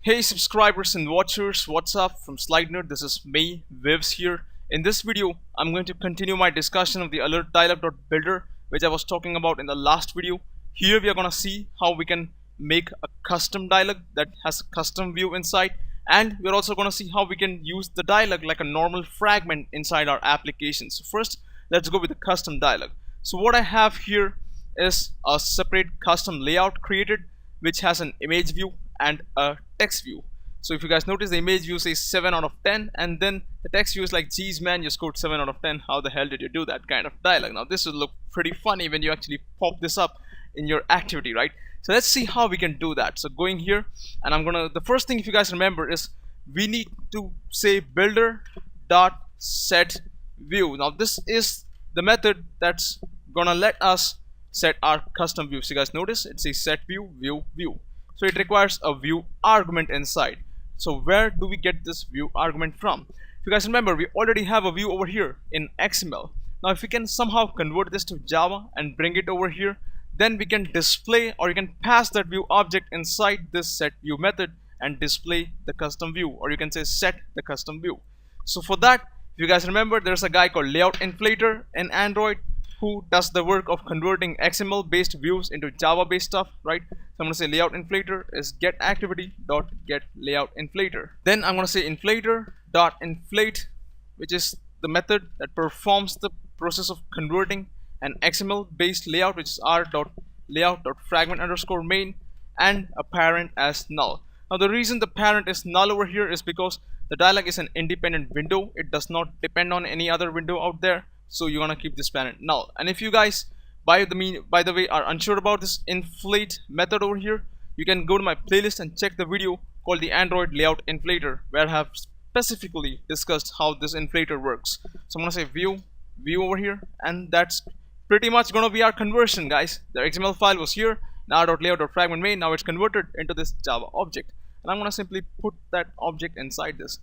Hey subscribers and watchers, what's up? From Slide Nerd, this is me, Vivs here. In this video, I'm going to continue my discussion of the alert dialog.builder, which I was talking about in the last video. Here we are going to see how we can make a custom dialog that has a custom view inside, and we're also going to see how we can use the dialog like a normal fragment inside our application. So first, let's go with the custom dialog. So what I have here is a separate custom layout created, which has an image view and a text view. So if you guys notice, the image view says 7 out of 10, and then the text view is like, geez man, you scored 7 out of 10, how the hell did you do that kind of dialog. Now this will look pretty funny when you actually pop this up in your activity, right? So let's see how we can do that. So going here, and the first thing, if you guys remember, is we need to say builder dot set view. Now this is the method that's gonna let us set our custom view. So you guys notice it says set view view. So it requires a view argument inside. So where do we get this view argument from? If you guys remember, we already have a view over here in XML. Now if we can somehow convert this to Java and bring it over here, then we can display, or you can pass that view object inside this set view method and display the custom view, or you can say set the custom view. So for that, if you guys remember, there's a guy called Layout Inflator in Android who does the work of converting XML based views into Java based stuff, right? So I'm going to say layout inflator is get activity dot get layout inflator. Then I'm going to say inflator dot inflate, which is the method that performs the process of converting an XML based layout, which is r dot layout dot fragment underscore main, and a parent as null. Now the reason the parent is null over here is because the dialog is an independent window. It does not depend on any other window out there. So you're gonna keep this parent null. And if you guys by the way are unsure about this inflate method over here, you can go to my playlist and check the video called the Android Layout Inflator, where I have specifically discussed how this inflator works. So I'm gonna say view over here, and that's pretty much gonna be our conversion, guys. The XML file was here, r.layout.fragment main, now it's converted into this Java object, and I'm gonna simply put that object inside this,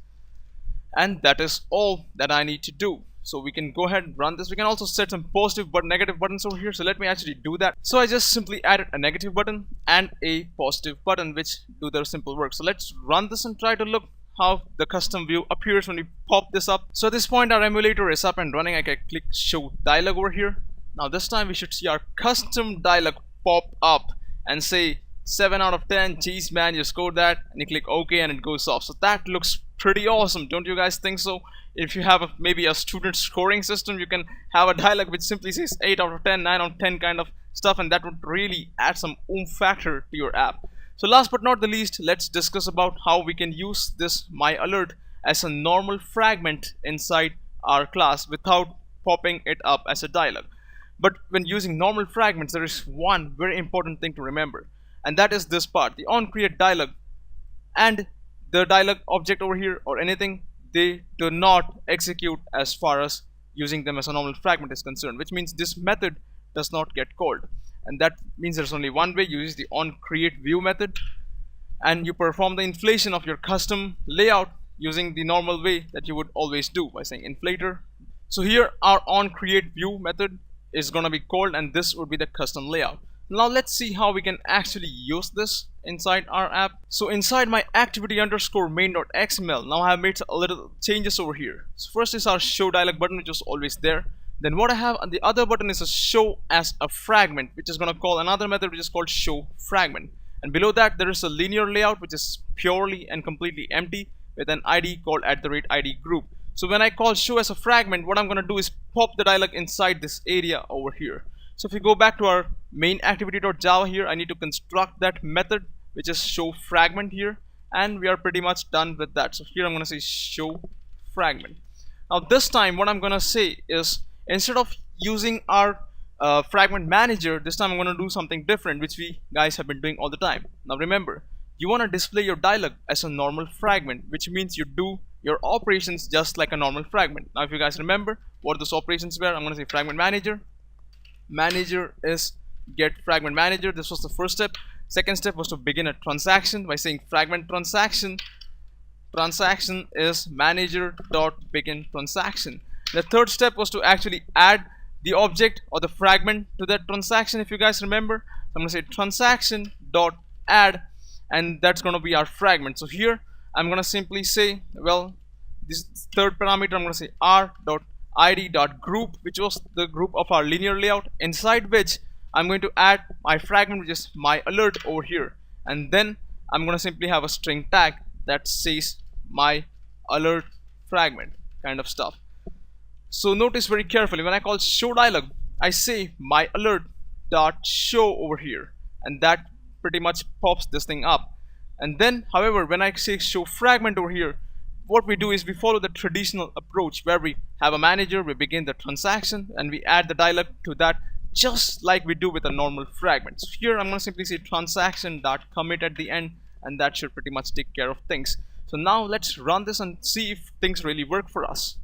and that is all that I need to do. So we can go ahead and run this. We can also set some positive but negative buttons over here. So let me actually do that. So I just simply added a negative button and a positive button, which do their simple work. So let's run this and try to look how the custom view appears when we pop this up. So at this point, our emulator is up and running. I can click show dialog over here. Now this time we should see our custom dialog pop up and say 7 out of 10, geez man, you scored that, and you click OK and it goes off. So that looks pretty awesome, don't you guys think so? If you have maybe a student scoring system, you can have a dialog which simply says 8 out of 10, 9 out of 10 kind of stuff, and that would really add some oomph factor to your app. So last but not the least, let's discuss about how we can use this my alert as a normal fragment inside our class without popping it up as a dialog. But when using normal fragments, there is one very important thing to remember, and that is this part, the onCreate dialog and the dialog object over here or anything, they do not execute as far as using them as a normal fragment is concerned, which means this method does not get called. And that means there's only one way. You use the onCreateView method and you perform the inflation of your custom layout using the normal way that you would always do by saying inflator. So here our onCreateView method is going to be called, and this would be the custom layout. Now let's see how we can actually use this inside our app. So inside my activity underscore main.xml, now I have made a little changes over here. So first is our show dialog button, which is always there. Then what I have on the other button is a show as a fragment, which is going to call another method which is called show fragment. And below that there is a linear layout which is purely and completely empty with an ID called @ID group. So when I call show as a fragment, what I'm going to do is pop the dialog inside this area over here. So if we go back to our main activity.java here, I need to construct that method which is show fragment here, and we are pretty much done with that. So here I'm going to say show fragment. Now this time what I'm going to say is, instead of using our fragment manager, this time I'm going to do something different, which we guys have been doing all the time. Now remember, you want to display your dialog as a normal fragment, which means you do your operations just like a normal fragment. Now if you guys remember what those operations were, I'm going to say fragment manager is get fragment manager. This was the first step. Second step was to begin a transaction by saying fragment transaction is manager.begin transaction. The third step was to actually add the object or the fragment to that transaction, if you guys remember. So I'm going to say transaction.add, and that's going to be our fragment. So here I'm going to simply say, well, this third parameter, I'm going to say r.id.group, which was the group of our linear layout, inside which I'm going to add my fragment, which is my alert over here, and then I'm going to simply have a string tag that says my alert fragment kind of stuff. So notice very carefully, when I call show dialog, I say my alert dot show over here, and that pretty much pops this thing up. And then, however, when I say show fragment over here, what we do is we follow the traditional approach where we have a manager, we begin the transaction, and we add the dialog to that, just like we do with a normal fragment. So here I'm going to simply say transaction.commit at the end, and that should pretty much take care of things. So now let's run this and see if things really work for us.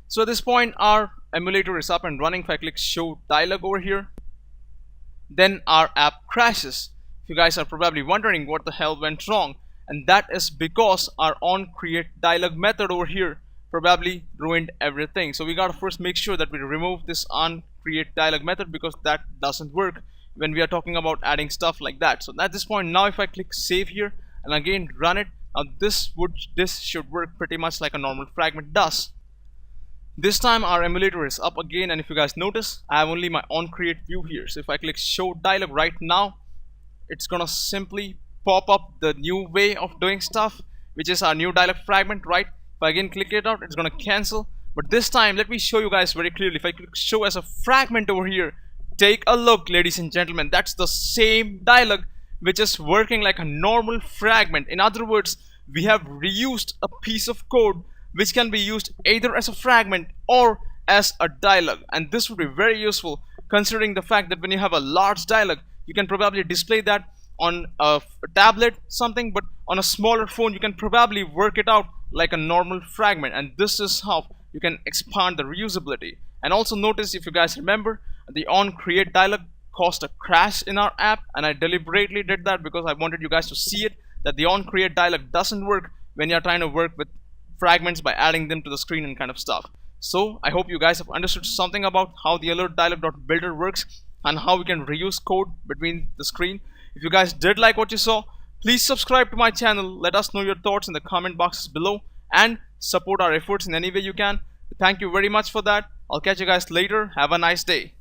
So at this point our emulator is up and running. If I click show dialog over here, then our app crashes. You guys are probably wondering what the hell went wrong, and that is because our onCreateDialog method over here probably ruined everything. So we gotta first make sure that we remove this onCreateDialog method, because that doesn't work when we are talking about adding stuff like that. So at this point now, if I click save here and again run it, now this should work pretty much like a normal fragment does. This time our emulator is up again, and if you guys notice, I have only my onCreate view here. So if I click show dialog right now, it's gonna simply pop up the new way of doing stuff, which is our new dialog fragment, right? If I again click it out, it's gonna cancel. But this time, let me show you guys very clearly. If I click show as a fragment over here, take a look, ladies and gentlemen, that's the same dialog which is working like a normal fragment. In other words, we have reused a piece of code which can be used either as a fragment or as a dialog, and this would be very useful considering the fact that when you have a large dialog, you can probably display that on a tablet something, but on a smaller phone you can probably work it out like a normal fragment, and this is how you can expand the reusability. And also notice, if you guys remember, the onCreateDialog caused a crash in our app, and I deliberately did that because I wanted you guys to see it, that the onCreateDialog doesn't work when you're trying to work with fragments by adding them to the screen and kind of stuff. So I hope you guys have understood something about how the alertdialog.builder works and how we can reuse code between the screen. If you guys did like what you saw, please subscribe to my channel, let us know your thoughts in the comment boxes below, and support our efforts in any way you can. Thank you very much for that. I'll catch you guys later. Have a nice day.